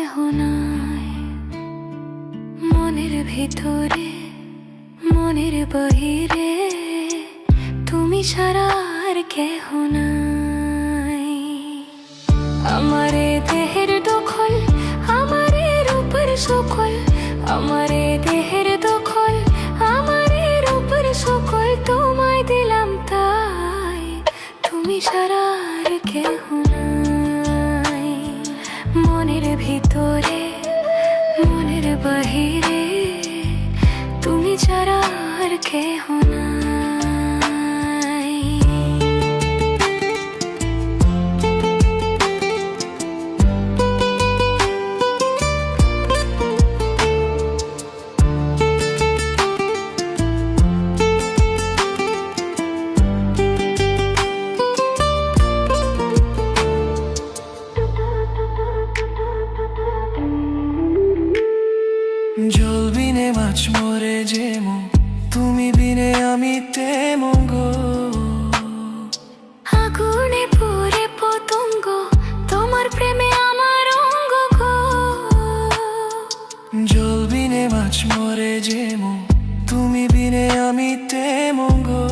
কেহ নাই, মনের ভিতরে মনের বাহিরে তুমি ছাড়া আর কেহ নাই। আমারে দেহের দখল, আমারে রূপের সকল, আমারে দেহের দখল, আমারে রূপের সকল তোমায় দিলাম তাই, তুমি ছাড়া আর কেহ নাই। মনের ভিতরে মনের বাহিরে তুমি ছাড়া আর কেহ নাই। জল বিনে মাছ মরে যেমন, তুমি বিনে আমি তেমন গো। আগুনে পুড়ে পতঙ্গ, তোমার প্রেমে আমার অঙ্গ গো। জল বিনে মাছ মরে যেমন, তুমি বিনে আমি তেমন গো।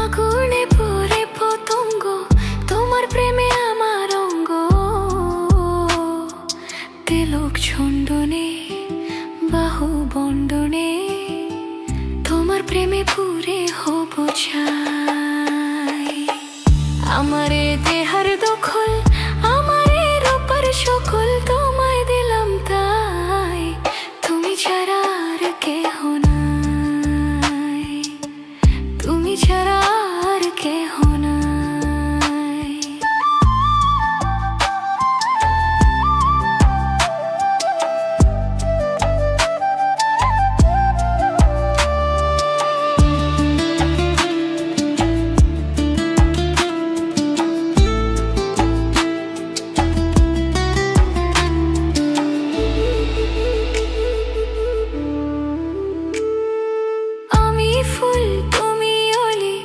আগুনে পুড়ে পতঙ্গ, তোমার প্রেমে আমার অঙ্গ। তিলক ছন্দনে বাহু বন্ধনে, তোমার প্রেমে পুরে হব ছাই। আমারে দেহার দখল, আমারে রূপের সকল তোমায় দিলাম তাই, তুমি ছাড়া আর কেহ নাই, তুমি ছাড়া আর কেহ নাই। ফুল তুমি অলি,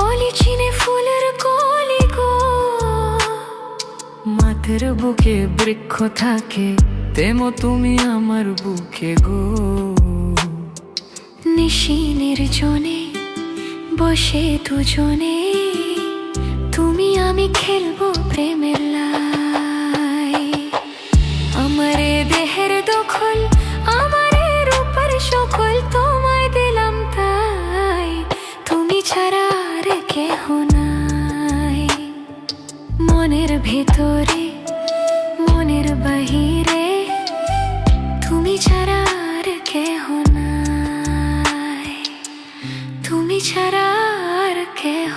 অলি চিনে ফুলের কলি গো। মাথের বুকে বৃক্ষ থাকে, তেমো তুমি আমার বুকে গো। নিশি নির্জনে বসে দুজনে, তুমি আমি খেলবো প্রেমের লাই। আমারে দেহের দখল, আমারে রূপের সকল তোমায় দিলাম তাই, তুমি ছাড়া আর কেহ নাই। মনের ভিতরে মনের বাহিরে তুমি ছাড়া আর কেহ নাই, তুমি ছাড়া আর কেহ